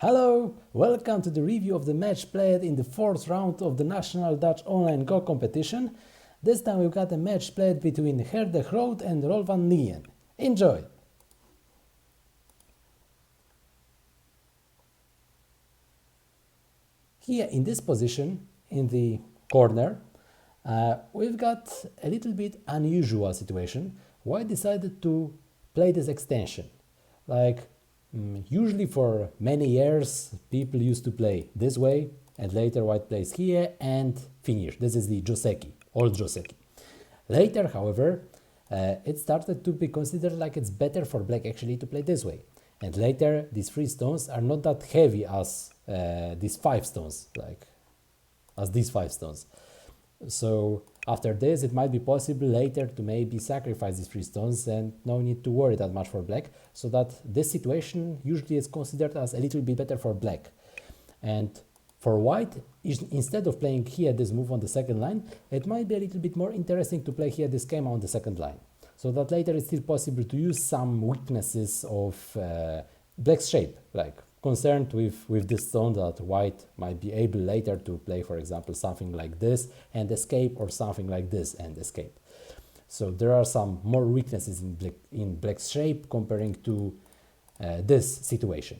Hello, welcome to the review of the match played in the fourth round of the National Dutch Online Go Competition. This time we've got a match played between Ger de Groot and Roel van Nyen. Enjoy! Here in this position, in the corner, we've got a little bit unusual situation. White decided to play this extension. Usually for many years, people used to play this way, and later white plays here and finish. This is the Joseki, old Joseki. Later, however, it started to be considered like it's better for black actually to play this way. And later, these 3 stones are not that heavy as these 5 stones, as these 5 stones. So after this, it might be possible later to maybe sacrifice these 3 stones and no need to worry that much for black, so that this situation usually is considered as a little bit better for black. And for white, instead of playing here this move on the second line, it might be a little bit more interesting to play here this schema on the second line, so that later it's still possible to use some weaknesses of black's shape, like concerned with this stone that white might be able later to play, for example, something like this and escape, or something like this and escape. So there are some more weaknesses in black's shape comparing to this situation.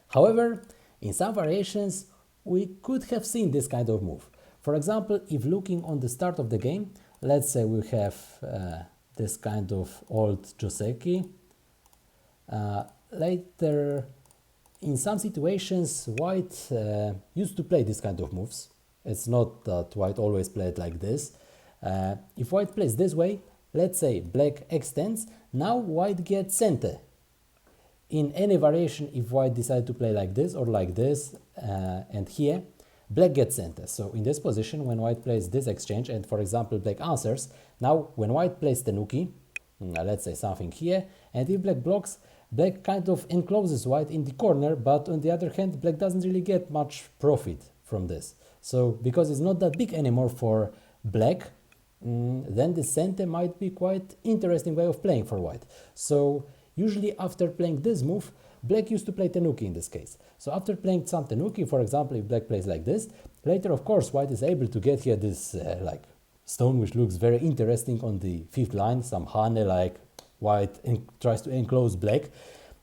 However, in some variations, we could have seen this kind of move. For example, if looking on the start of the game, let's say we have this kind of old Joseki. Later, in some situations, white used to play this kind of moves. It's not that white always played like this. If white plays this way, let's say black extends, now white gets center. In any variation, if white decides to play like this or like this, and here, black gets center. So in this position, when white plays this exchange, and for example, black answers, now when white plays tenuki, let's say something here, and if black blocks, black kind of encloses white in the corner, but on the other hand, black doesn't really get much profit from this. So because it's not that big anymore for black, then the center might be quite interesting way of playing for white. So usually after playing this move, black used to play tenuki in this case. So after playing some tenuki, for example, if black plays like this, later of course white is able to get here this stone which looks very interesting on the 5th line, some hane, like white tries to enclose black.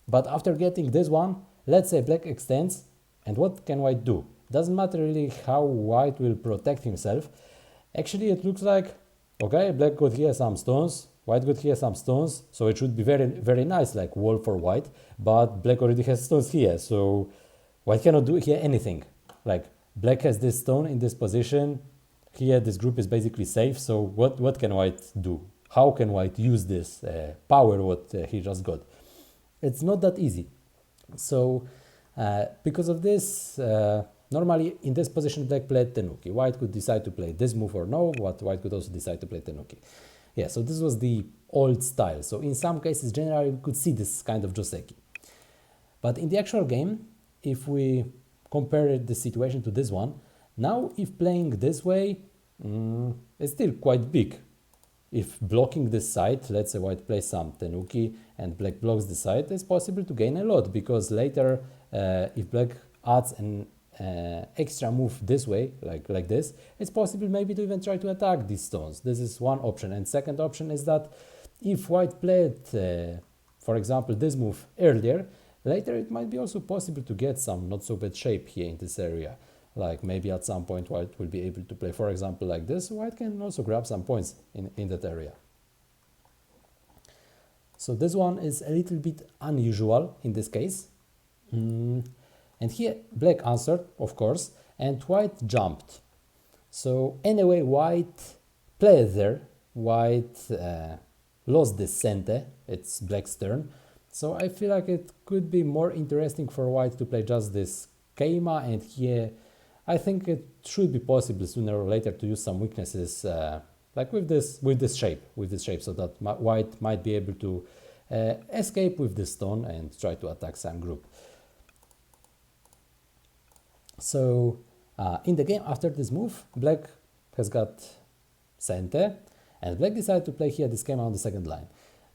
But after getting this one, let's say black extends, and what can white do? Doesn't matter really how white will protect himself. Actually, it looks like, okay, black got here some stones, white got here some stones, so it should be very, very nice, like wall for white, but black already has stones here, so white cannot do here anything. Like, black has this stone in this position, here this group is basically safe, so what can white do? How can white use this power what he just got? It's not that easy. So because of this, normally in this position black played tenuki. White could decide to play this move or no, but white could also decide to play tenuki. Yeah, so this was the old style. So in some cases, generally, we could see this kind of Joseki. But in the actual game, if we compare the situation to this one, now if playing this way, it's still quite big. If blocking this side, let's say white plays some tenuki and black blocks the side, it's possible to gain a lot, because later if black adds an extra move this way, like this, it's possible maybe to even try to attack these stones. This is one option. And second option is that if white played, for example, this move earlier, later it might be also possible to get some not so bad shape here in this area. Like maybe at some point white will be able to play, for example, like this. White can also grab some points in that area. So this one is a little bit unusual in this case. And here black answered, of course, and white jumped. So anyway, white played there. White lost this center. It's black's turn. So I feel like it could be more interesting for white to play just this schema, and here I think it should be possible sooner or later to use some weaknesses like with this shape, so that white might be able to escape with this stone and try to attack some group. So in the game after this move, black has got center, and black decided to play here this schema on the second line.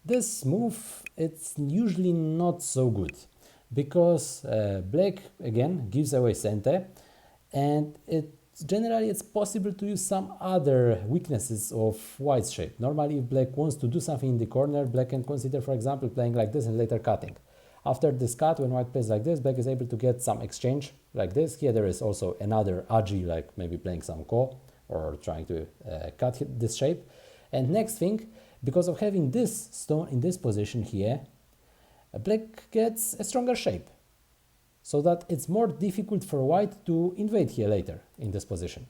This move, it's usually not so good, because black again gives away center, and generally it's possible to use some other weaknesses of white's shape. Normally if black wants to do something in the corner, black can consider, for example, playing like this and later cutting. After this cut, when white plays like this, black is able to get some exchange like this. Here there is also another agi, like maybe playing some ko or trying to cut this shape. And next thing, because of having this stone in this position here, black gets a stronger shape, so that it's more difficult for white to invade here later in this position.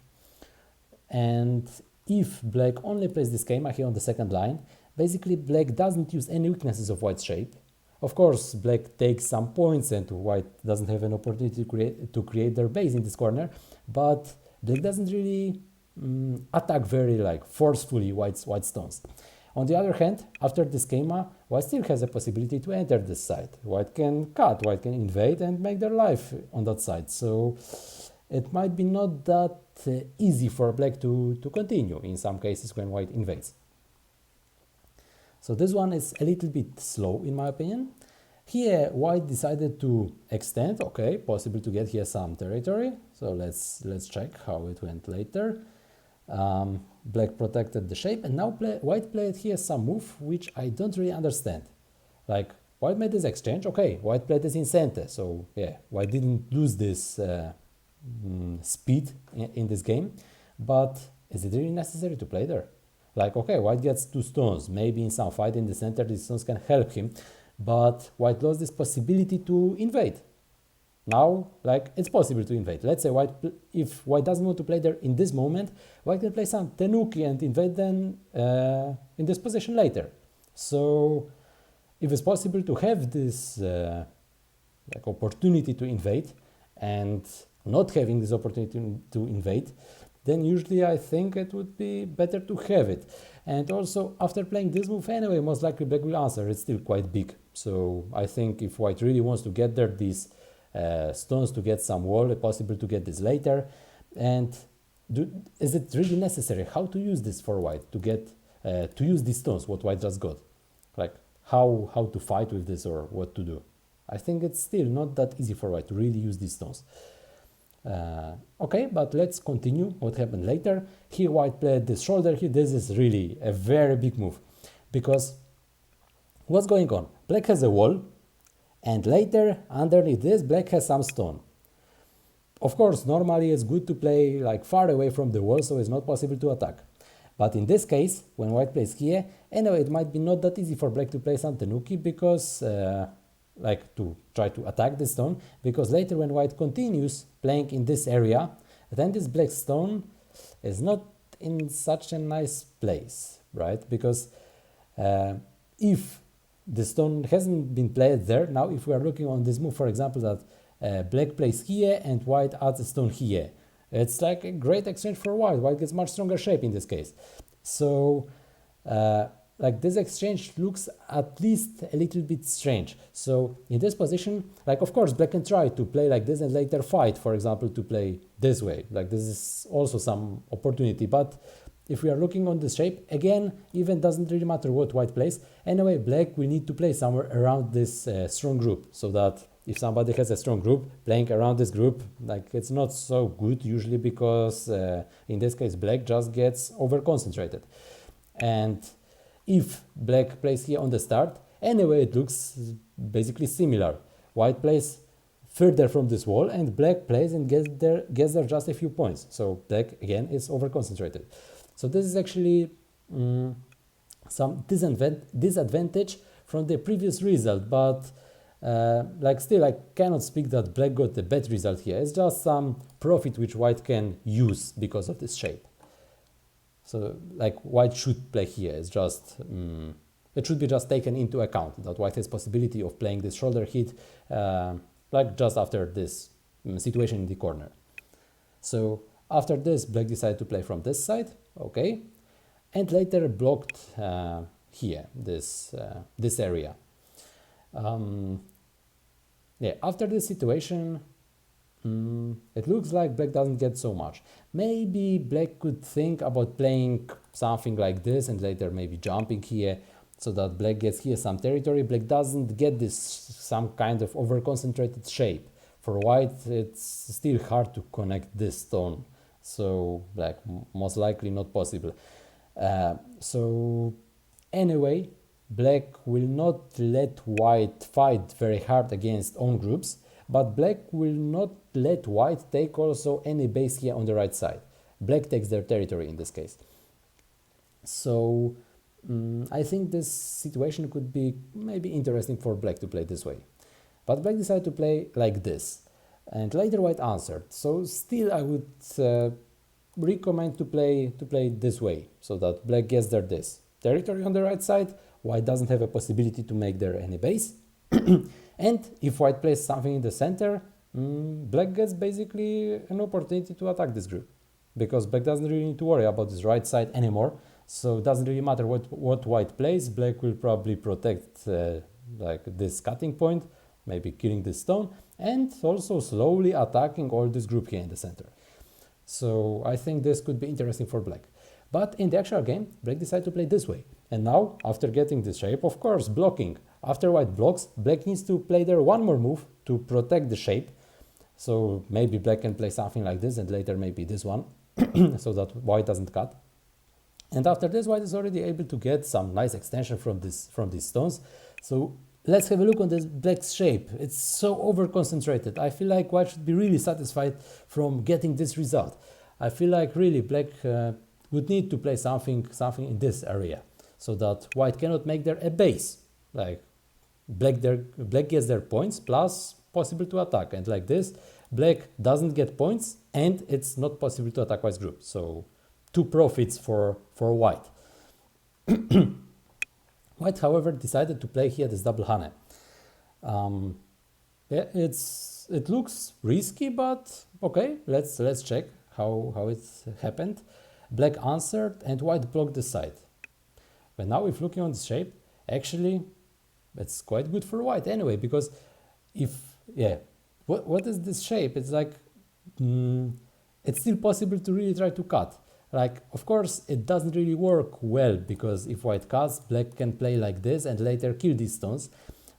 And if black only plays this schema here on the second line, basically black doesn't use any weaknesses of white's shape. Of course, black takes some points and white doesn't have an opportunity to create their base in this corner, but black doesn't really attack very forcefully white's stones. On the other hand, after the schema, white still has a possibility to enter this side. White can cut, white can invade and make their life on that side. So it might be not that easy for black to continue in some cases when white invades. So this one is a little bit slow in my opinion. Here white decided to extend, okay, possible to get here some territory. So let's check how it went later. Black protected the shape, and now white played here some move which I don't really understand. Like white made this exchange, okay, white played this in center, so yeah, white didn't lose this speed in this game, but is it really necessary to play there? Like, okay, white gets 2 stones, maybe in some fight in the center these stones can help him, but white lost this possibility to invade. Now, it's possible to invade. Let's say if white doesn't want to play there in this moment, white can play some tenuki and invade then in this position later. So, if it's possible to have this opportunity to invade and not having this opportunity to invade, then usually I think it would be better to have it. And also, after playing this move anyway, most likely black will answer. It's still quite big. So, I think if white really wants to get there, these stones to get some wall, it's possible to get this later. And is it really necessary? How to use this for white to get to use these stones? What white just got, like how to fight with this or what to do? I think it's still not that easy for white to really use these stones. Okay, but let's continue what happened later. Here white played this shoulder here. This is really a very big move, because what's going on? Black has a wall, and later underneath this black has some stone. Of course, normally it's good to play far away from the wall, so it's not possible to attack. But in this case, when white plays here, anyway, it might be not that easy for black to play some tenuki, because to try to attack the stone, because later when white continues playing in this area, then this black stone is not in such a nice place, right? Because if the stone hasn't been played there, now if we are looking on this move, for example, that black plays here and white adds a stone here, it's like a great exchange for white. White gets much stronger shape in this case. So this exchange looks at least a little bit strange. So in this position, of course, black can try to play like this and later fight, for example, to play this way. This is also some opportunity. But if we are looking on this shape, again, even doesn't really matter what white plays. Anyway, black will need to play somewhere around this strong group, so that if somebody has a strong group, playing around this group, it's not so good usually, because in this case, black just gets over-concentrated. And if black plays here on the start, anyway, it looks basically similar. White plays further from this wall, and black plays and gets there just a few points. So black, again, is over-concentrated. So this is actually some disadvantage from the previous result, but still I cannot speak that black got a bad result here. It's just some profit which white can use because of this shape. So white should play here. It's just it should be just taken into account that white has possibility of playing this shoulder hit just after this situation in the corner. So after this, black decided to play from this side, okay, and later blocked here this area. After this situation, it looks like black doesn't get so much. Maybe black could think about playing something like this and later maybe jumping here. so that black gets here some territory. Black doesn't get this some kind of over concentrated shape. For white it's still hard to connect this stone, so like most likely not possible. So anyway, black will not let white fight very hard against own groups, but black will not let white take also any base here on the right side. Black takes their territory in this case. So I think this situation could be maybe interesting for black to play this way. But black decided to play like this, and later white answered. So still I would recommend to play this way, so that black gets there this territory on the right side. White doesn't have a possibility to make there any base. And if white plays something in the center, black gets basically an opportunity to attack this group, because black doesn't really need to worry about this right side anymore. So it doesn't really matter what white plays. Black will probably protect like this cutting point, maybe killing this stone, and also slowly attacking all this group here in the center. So I think this could be interesting for black. But in the actual game, black decided to play this way. And now, after getting this shape, of course, blocking. After white blocks, black needs to play there one more move to protect the shape. So maybe black can play something like this, and later maybe this one, so that white doesn't cut. And after this, white is already able to get some nice extension from these stones. So let's have a look on this black's shape. It's so over concentrated. I feel like white should be really satisfied from getting this result. I feel like really black would need to play something in this area, so that white cannot make there a base. Like black gets their points plus possible to attack, and like this black doesn't get points and it's not possible to attack white's group. So two profits for white. White, however, decided to play here this double hane. Yeah, it looks risky, but okay, let's check how it happened. Black answered and white blocked the side. But now if looking on the shape, actually it's quite good for white anyway, because what is this shape? It's like it's still possible to really try to cut. Like, of course, it doesn't really work well, because if white cuts, black can play like this and later kill these stones.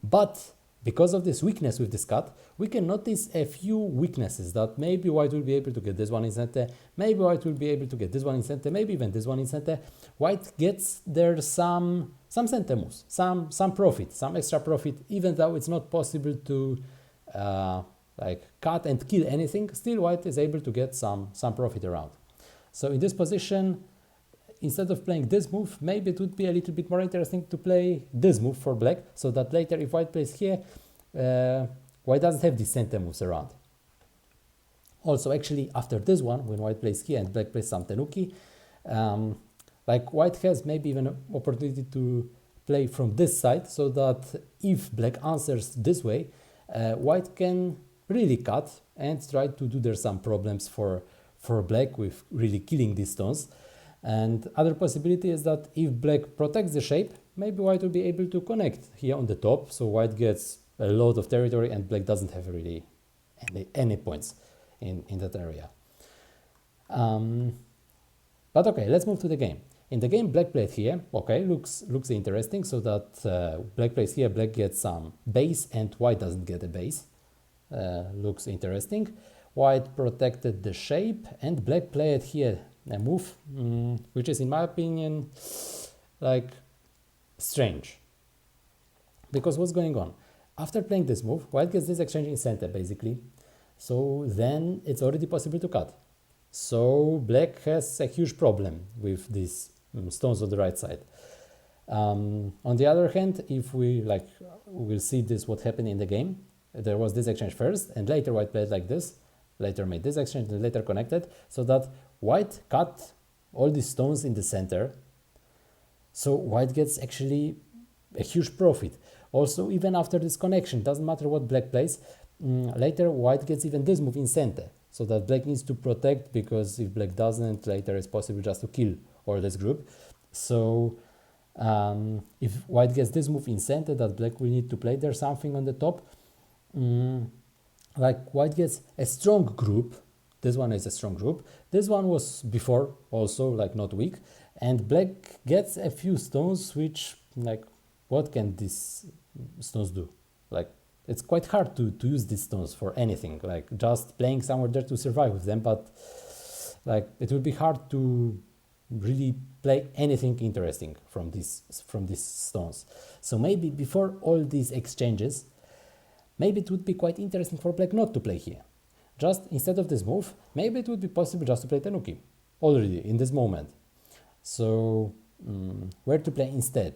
But because of this weakness with this cut, we can notice a few weaknesses, that maybe white will be able to get this one in center, maybe white will be able to get this one in center, maybe even this one in center. White gets there some center moves, some profit, some extra profit, even though it's not possible to like cut and kill anything. Still, white is able to get some profit around. So in this position, instead of playing this move, maybe it would be a little bit more interesting to play this move for black, so that later if white plays here, white doesn't have these center moves around. Also, actually, after this one, when white plays here and black plays some tenuki, like white has maybe even an opportunity to play from this side, so that if black answers this way, white can really cut and try to do there some problems for black with really killing these stones. And other possibility is that if black protects the shape, maybe white will be able to connect here on the top, so white gets a lot of territory and black doesn't have really any points in that area. But okay, let's move to the game. In the game, black played here. Okay, looks interesting, so that black plays here, black gets some base and white doesn't get a base. Looks interesting. White protected the shape and black played here a move which is, in my opinion, like strange. Because what's going on? After playing this move, white gets this exchange in center basically. So then it's already possible to cut. So black has a huge problem with these stones on the right side. On the other hand, if we will see this what happened in the game. There was this exchange first, and later white played like this, later made this exchange, and later connected, so that white cut all these stones in the center. So white gets actually a huge profit. Also, even after this connection, doesn't matter what black plays, later white gets even this move in center, so that black needs to protect, because if black doesn't, later it's possible just to kill all this group. So if white gets this move in center, that black will need to play there something on the top. Like white gets a strong group. This one is a strong group. This one was before also like not weak, and black gets a few stones which like what can these stones do? Like, it's quite hard to use these stones for anything, like just playing somewhere there to survive with them, but like it will be hard to really play anything interesting from these stones. So maybe before all these exchanges, maybe it would be quite interesting for black not to play here. Just instead of this move, maybe it would be possible just to play Tanuki already in this moment. So where to play instead?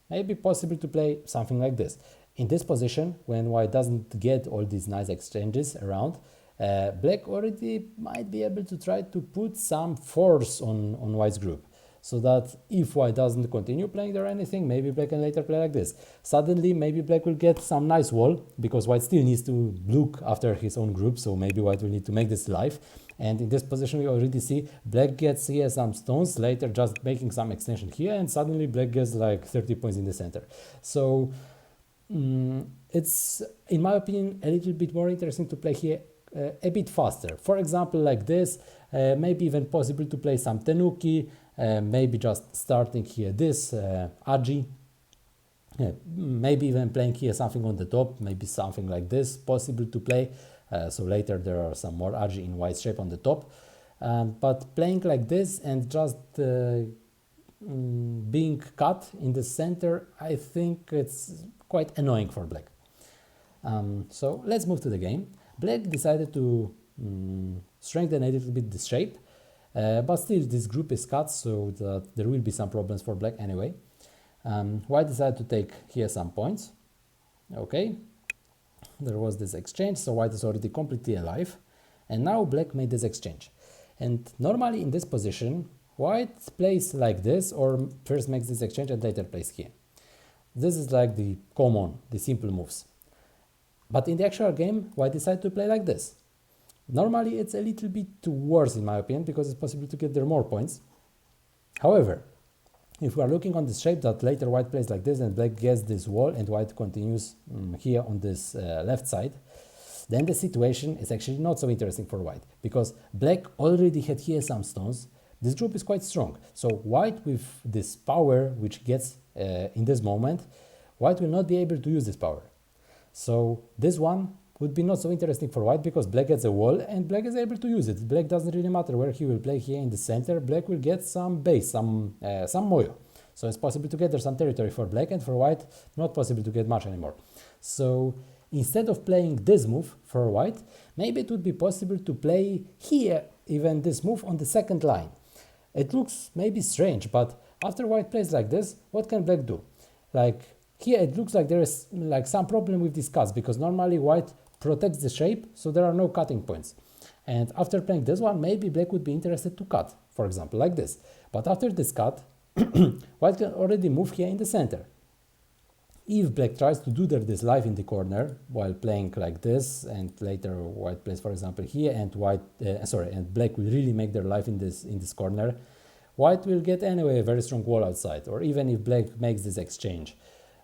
Maybe possible to play something like this. In this position, when white doesn't get all these nice exchanges around, black already might be able to try to put some force on white's group, so that if white doesn't continue playing there or anything, maybe black can later play like this. Suddenly, maybe black will get some nice wall, because white still needs to look after his own group, so maybe white will need to make this live. And in this position, we already see black gets here some stones, later just making some extension here, and suddenly black gets like 30 points in the center. So it's, in my opinion, a little bit more interesting to play here a bit faster. For example, like this, maybe even possible to play some Tanuki, maybe just starting here this Agi, maybe even playing here something on the top, maybe something like this possible to play. So later there are some more Agi in white shape on the top, but playing like this and just being cut in the center, I think it's quite annoying for black. So let's move to the game. Black decided to strengthen a little bit this shape, but still this group is cut, so that there will be some problems for black anyway. White decided to take here some points. Okay, there was this exchange, so white is already completely alive, and now black made this exchange. And normally in this position, white plays like this, or first makes this exchange and later plays here. This is like the common, the simple moves. But in the actual game, white decided to play like this. Normally it's a little bit worse in my opinion, because it's possible to get there more points. However, if we are looking on this shape that later white plays like this and black gets this wall and white continues here on this left side, then the situation is actually not so interesting for white, because black already had here some stones. This group is quite strong, so white with this power which gets in this moment, white will not be able to use this power. So this one would be not so interesting for white, because black gets a wall and black is able to use it. Black doesn't really matter where he will play here in the center, black will get some base, some moyo. So it's possible to get there some territory for black, and for white not possible to get much anymore. So instead of playing this move for white, maybe it would be possible to play here even this move on the second line. It looks maybe strange, but after white plays like this, what can black do? Like here it looks like there is like some problem with these cuts, because normally white protects the shape, so there are no cutting points. And after playing this one, maybe black would be interested to cut, for example, like this. But after this cut, white can already move here in the center. If black tries to do this live in the corner while playing like this, and later white plays, for example, here, and and black will really make their life in this corner, white will get anyway a very strong wall outside. Or even if black makes this exchange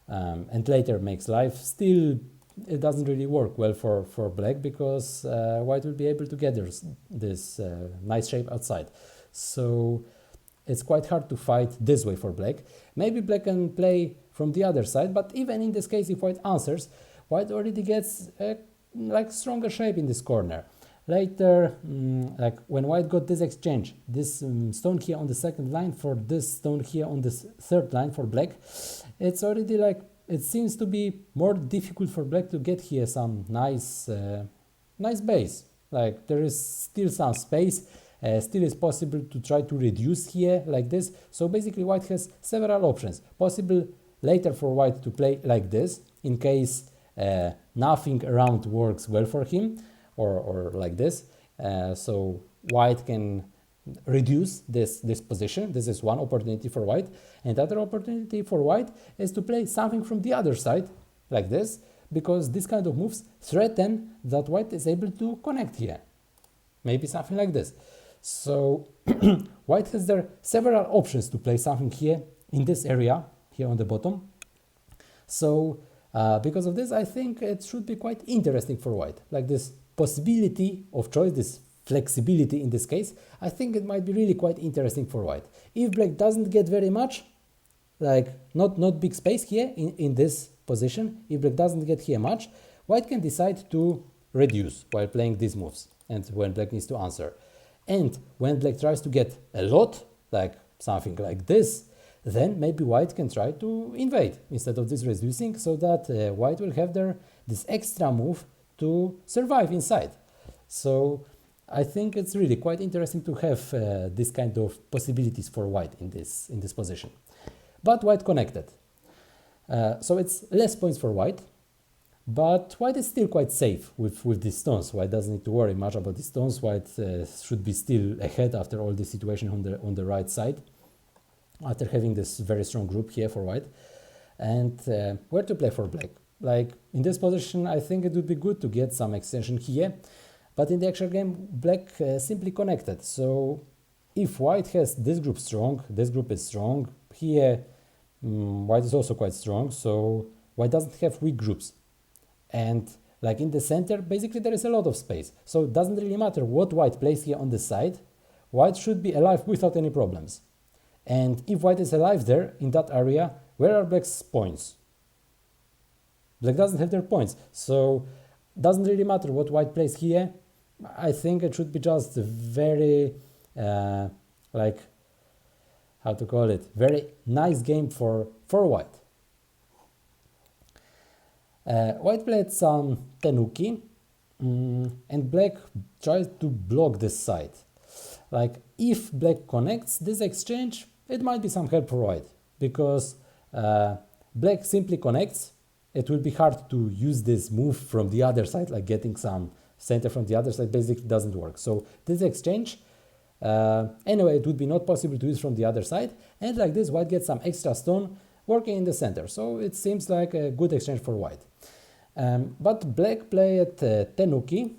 and later makes life, still it doesn't really work well for black, because white will be able to get this nice shape outside. So it's quite hard to fight this way for black. Maybe black can play from the other side, but even in this case, if white answers, white already gets like stronger shape in this corner. Later, like when white got this exchange, this stone here on the second line for this stone here on this third line for black, it's already like, it seems to be more difficult for black to get here some nice base. Like there is still some space, still is possible to try to reduce here like this. So basically white has several options. Possible later for white to play like this, in case nothing around works well for him, or like this. So white can reduce this position. This is one opportunity for white. And other opportunity for white is to play something from the other side, like this, because this kind of moves threaten that white is able to connect here. Maybe something like this. So white has there several options to play something here in this area, here on the bottom. So because of this, I think it should be quite interesting for white. Like this possibility of choice, this flexibility in this case, I think it might be really quite interesting for white. If black doesn't get very much, like not big space here in this position, if black doesn't get here much, white can decide to reduce while playing these moves and when black needs to answer. And when black tries to get a lot, like something like this, then maybe white can try to invade instead of this reducing, so that white will have this extra move to survive inside. So I think it's really quite interesting to have this kind of possibilities for white in this position. But white connected. So it's less points for white, but white is still quite safe with these stones. White doesn't need to worry much about these stones. White should be still ahead after all this situation on the right side, after having this very strong group here for white. And where to play for black? Like in this position, I think it would be good to get some extension here, but in the actual game, black simply connected. So if white has this group strong, this group is strong, here white is also quite strong, so white doesn't have weak groups. And like in the center, basically there is a lot of space. So it doesn't really matter what white plays here on the side, white should be alive without any problems. And if white is alive there, in that area, where are black's points? Black doesn't have their points, so doesn't really matter what white plays here. I think it should be just very, like, how to call it, very nice game for white. White played some tenuki, and black tries to block this side. Like, if black connects this exchange, it might be some help for white, because black simply connects. It will be hard to use this move from the other side, like getting some center from the other side basically doesn't work. So this exchange, anyway, it would be not possible to use from the other side, and like this white gets some extra stone working in the center. So it seems like a good exchange for white. But black played tenuki,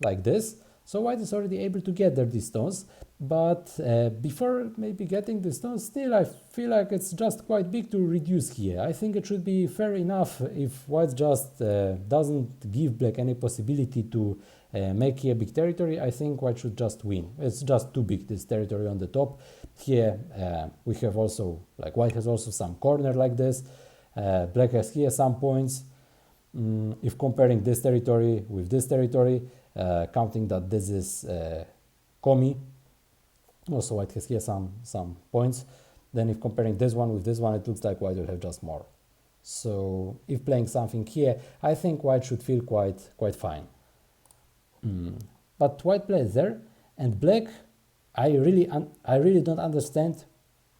like this. So white is already able to get there these stones, but before maybe getting the stones, still I feel like it's just quite big to reduce here. I think it should be fair enough if white just doesn't give black any possibility to make here big territory. I think white should just win. It's just too big, this territory on the top. Here we have also, like white has also some corner like this. Black has here some points. If comparing this territory with this territory, counting that this is Komi, also white has here some points, then if comparing this one with this one, it looks like white will have just more. So if playing something here, I think white should feel quite fine. But white plays there, and black, I really don't understand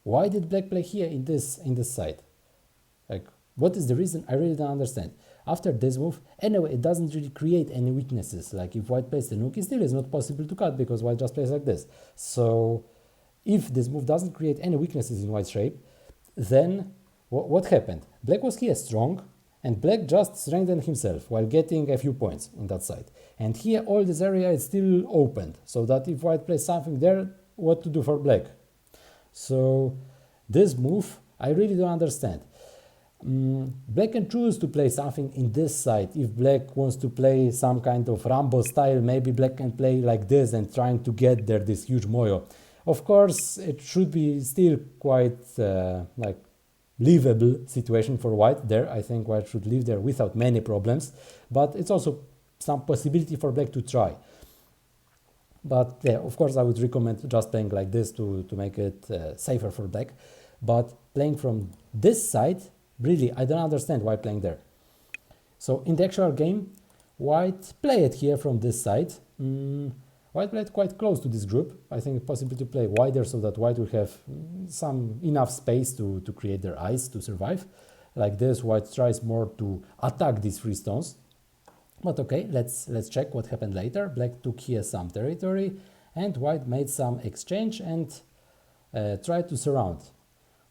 why did black play here in this side. Like, what is the reason? I really don't understand. After this move, anyway, it doesn't really create any weaknesses. Like if white plays the nuki, still is not possible to cut because white just plays like this. So if this move doesn't create any weaknesses in white's shape, then what happened? Black was here strong, and black just strengthened himself while getting a few points in that side. And here all this area is still opened, so that if white plays something there, what to do for black? So this move, I really don't understand. Black can choose to play something in this side. If black wants to play some kind of Rambo style, maybe black can play like this and trying to get there this huge moyo. Of course, it should be still quite like livable situation for white there. I think white should live there without many problems, but it's also some possibility for black to try. But yeah, of course, I would recommend just playing like this to make it safer for black. But playing from this side, really, I don't understand why playing there. So in the actual game, white played here from this side. White played quite close to this group. I think it's possible to play wider so that white will have some enough space to create their eyes to survive. Like this, white tries more to attack these three stones. But okay, let's check what happened later. Black took here some territory, and white made some exchange and tried to surround.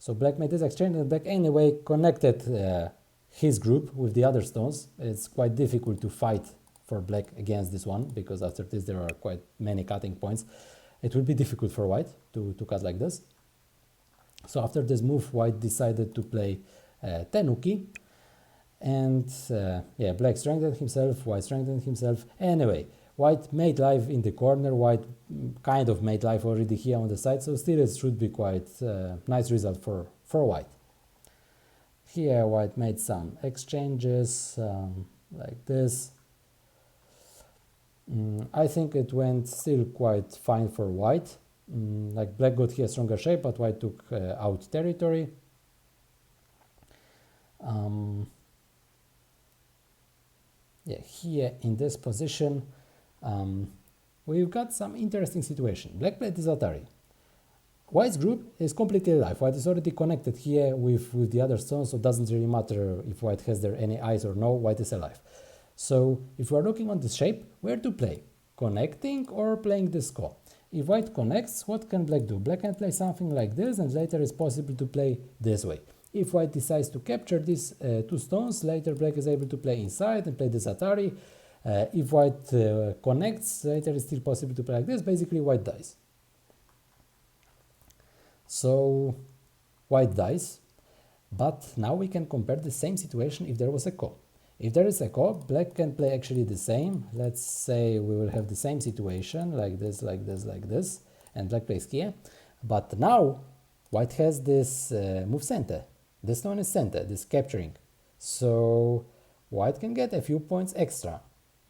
So black made this exchange, and black anyway connected his group with the other stones. It's quite difficult to fight for black against this one, because after this there are quite many cutting points. It will be difficult for white to cut like this. So after this move, white decided to play tenuki, and yeah, black strengthened himself, white strengthened himself. Anyway, white made life in the corner, white kind of made life already here on the side, so still it should be quite nice result for white. Here white made some exchanges like this. I think it went still quite fine for white. Like black got here stronger shape, but white took out territory. Yeah, here in this position, we've got some interesting situation. Black played this Atari. White's group is completely alive. White is already connected here with the other stones, so it doesn't really matter if white has there any eyes or no, white is alive. So if we are looking on this shape, where to play? Connecting or playing this ko? If white connects, what can black do? Black can play something like this, and later it's possible to play this way. If white decides to capture these two stones, later black is able to play inside and play this Atari. If white connects, later it's still possible to play like this. Basically, white dies. So white dies, but now we can compare the same situation if there was a ko. If there is a ko, black can play actually the same. Let's say we will have the same situation, like this, like this, like this, and black plays here. But now white has this move center. This one is center, this capturing. So white can get a few points extra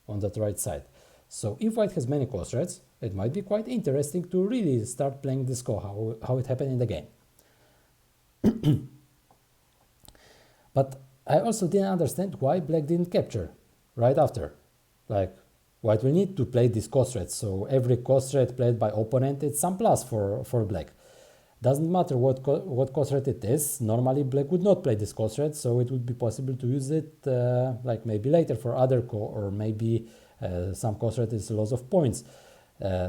on that right side. So if white has many ko threats, it might be quite interesting to really start playing this ko, how it happened in the game. But I also didn't understand why black didn't capture right after. Like, white will need to play this ko threat, so every ko threat played by opponent is some plus for black. Doesn't matter what ko threat it is, normally black would not play this ko threat, so it would be possible to use it like maybe later for other ko, or maybe some ko threat is loss of points.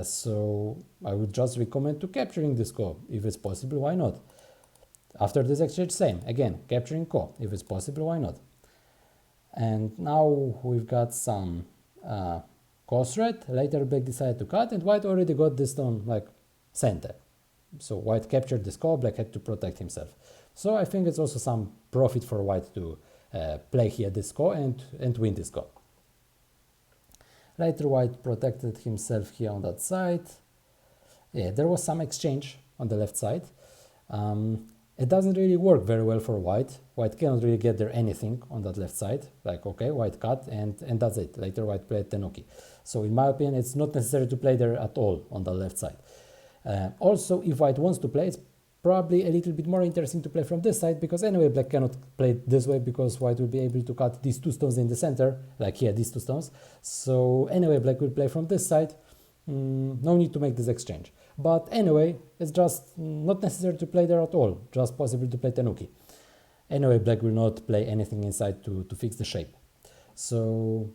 So I would just recommend to capturing this ko. If it's possible, why not? After this exchange, same. Again, capturing ko. If it's possible, why not? And now we've got some ko threat. Later black decided to cut, and white already got this stone like center. So white captured this ko, black had to protect himself. So I think it's also some profit for white to play here this ko and win this ko. Later white protected himself here on that side. Yeah, there was some exchange on the left side. It doesn't really work very well for white. White cannot really get there anything on that left side. Like, okay, white cut and that's it. Later white played Tenoki. So in my opinion, it's not necessary to play there at all on the left side. Also, if white wants to play, it's probably a little bit more interesting to play from this side, because anyway black cannot play it this way, because white will be able to cut these two stones in the center, like here, these two stones. So anyway black will play from this side. No need to make this exchange. But anyway, it's just not necessary to play there at all, just possible to play Tenuki. Anyway, black will not play anything inside to fix the shape. So,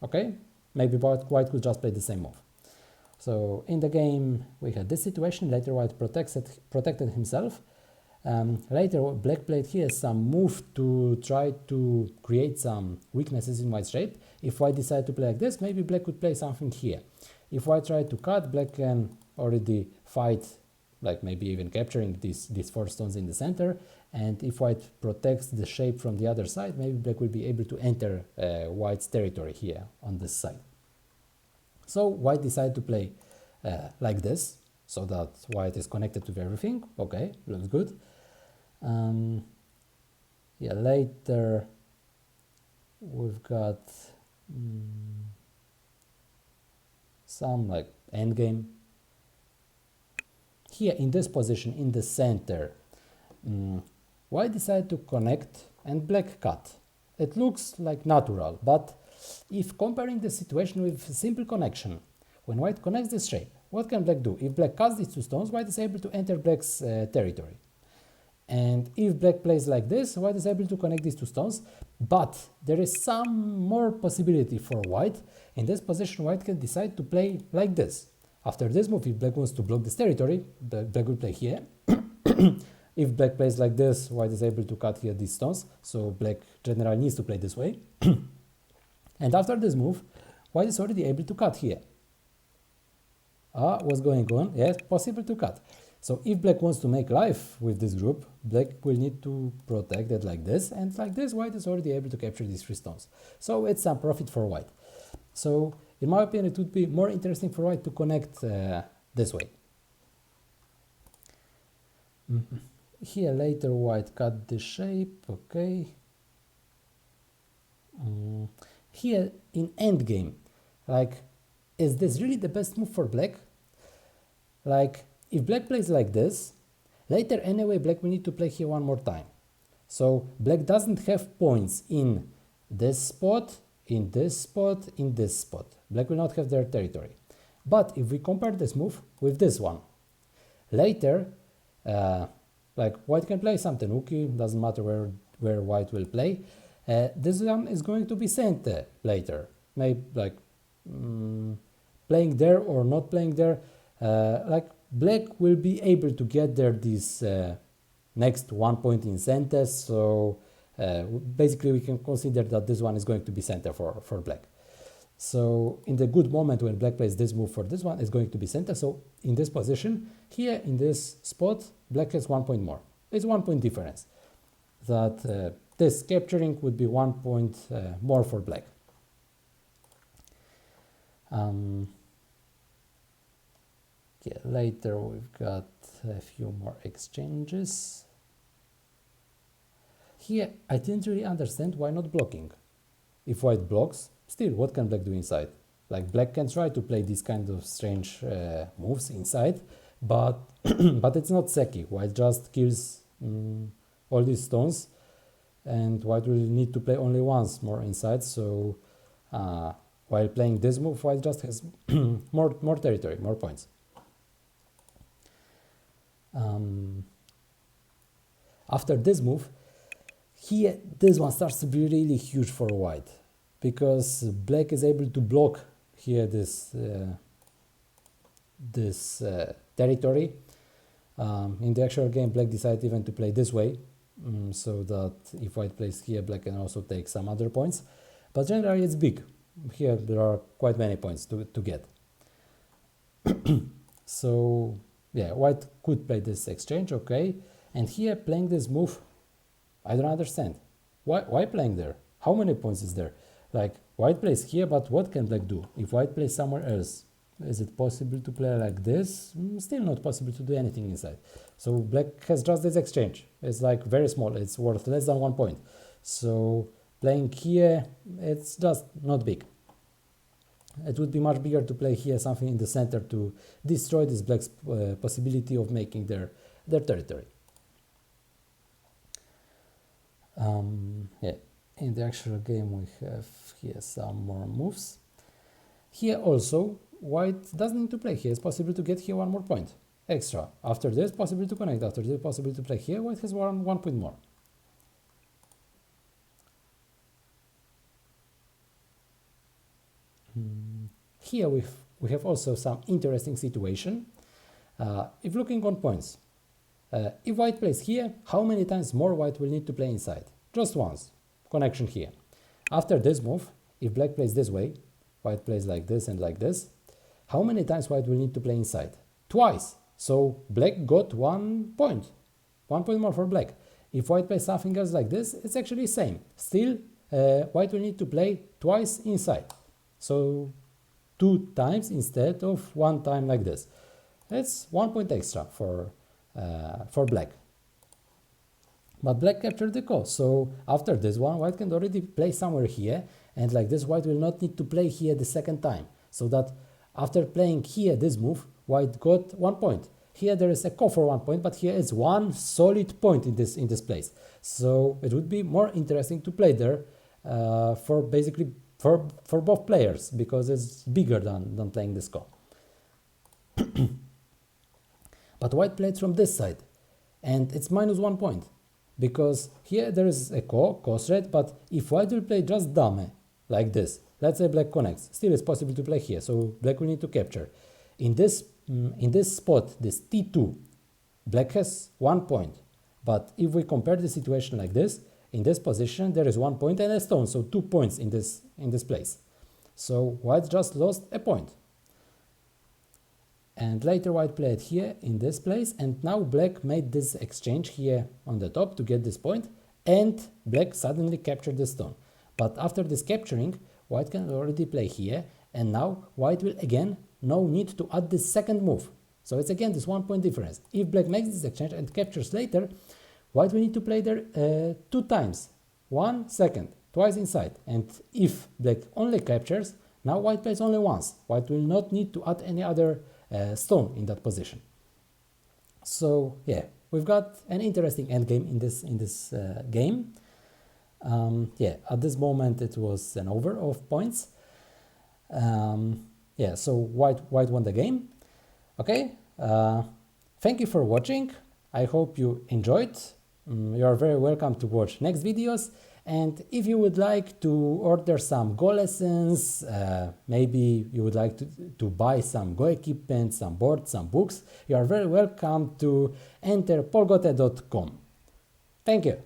okay, maybe white could just play the same move. So in the game we had this situation. Later white protected himself. Later black played here some move to try to create some weaknesses in white's shape. If white decided to play like this, maybe black could play something here. If white tried to cut, black can already fight, like maybe even capturing these four stones in the center. And if white protects the shape from the other side, maybe black will be able to enter white's territory here on this side. So white decided to play like this, so that white is connected to everything. Okay, looks good. Yeah, later we've got some like endgame. Here in this position in the center, white decided to connect and black cut. It looks like natural, but if comparing the situation with simple connection, when white connects this shape, what can black do? If black cuts these two stones, white is able to enter black's territory. And if black plays like this, white is able to connect these two stones, but there is some more possibility for white. In this position, white can decide to play like this. After this move, if black wants to block this territory, black will play here. If black plays like this, white is able to cut here these stones, so black generally needs to play this way. And after this move, white is already able to cut here. What's going on? Yes, possible to cut. So if black wants to make life with this group, black will need to protect it like this, and like this, white is already able to capture these three stones. So it's some profit for white. So in my opinion, it would be more interesting for white to connect this way. Here later white cut the shape, okay. Here in endgame, like, is this really the best move for black? Like, if black plays like this, later anyway black will need to play here one more time. So black doesn't have points in this spot, in this spot, in this spot. Black will not have their territory. But if we compare this move with this one, later, like white can play something, Uki, doesn't matter where white will play. This one is going to be center later. Maybe like playing there or not playing there. Like black will be able to get there this next 1 point in center. So basically we can consider that this one is going to be center for black. So in the good moment when black plays this move for this one, it's going to be center. So in this position, here in this spot, black has 1 point more. It's 1 point difference. That this capturing would be 1 point more for black. Yeah, later we've got a few more exchanges. Here I didn't really understand why not blocking. If white blocks, still what can black do inside? Like black can try to play these kind of strange moves inside, but but it's not seki. White just kills all these stones, and white will need to play only once more inside. So while playing this move, white just has more territory, more points. After this move, here this one starts to be really huge for white, because black is able to block here this territory. In the actual game, black decided even to play this way, so that if white plays here, black can also take some other points. But generally it's big. Here there are quite many points to get. So yeah, white could play this exchange, okay. And here playing this move, I don't understand. Why playing there? How many points is there? Like, white plays here, but what can black do? If white plays somewhere else, is it possible to play like this? Still not possible to do anything inside. So black has just this exchange. It's like very small. It's worth less than 1 point. So playing here, it's just not big. It would be much bigger to play here something in the center to destroy this black's possibility of making their territory. Yeah, in the actual game we have here some more moves. Here also white doesn't need to play here. It's possible to get here 1 more point extra. After this, possible to connect. After this, possible to play here. White has 1 point more. Here we have also some interesting situation. If looking on points, if white plays here, how many times more white will need to play inside? Just once. Connection here. After this move, if black plays this way, white plays like this and like this, how many times white will need to play inside? Twice. So black got 1 point. 1 point more for black. If white plays something else like this, it's actually same. Still, white will need to play twice inside. So 2 times instead of 1 time like this. It's 1 point extra for black. But black captured the coast. So after this one, white can already play somewhere here, and like this, white will not need to play here the second time. So that after playing here this move, white got 1 point. Here there is a call for 1 point, but here it's 1 solid point in this place. So it would be more interesting to play there for basically for both players, because it's bigger than playing this call. But white played from this side, and it's minus 1 point, because here there is a cost rate, but if white will play just dame, like this, let's say black connects, still it's possible to play here, so black will need to capture. In this spot, this T2, black has 1 point, but if we compare the situation like this, in this position there is 1 point and a stone, so 2 points in this place. So white just lost a point. And later white played here in this place, and now black made this exchange here on the top to get this point, and black suddenly captured the stone. But after this capturing, white can already play here, and now white will again no need to add this second move. So it's again this 1 point difference. If black makes this exchange and captures later, white will need to play there 2 times, 1 second, twice inside. And if black only captures, now white plays only once. White will not need to add any other stone in that position. So yeah, we've got an interesting endgame in this game. Yeah, at this moment it was an over of points. Yeah, so white won the game. Okay, thank you for watching. I hope you enjoyed. You are very welcome to watch next videos. And if you would like to order some Go lessons, maybe you would like to buy some Go equipment, some boards, some books, you are very welcome to enter polgote.com. Thank you.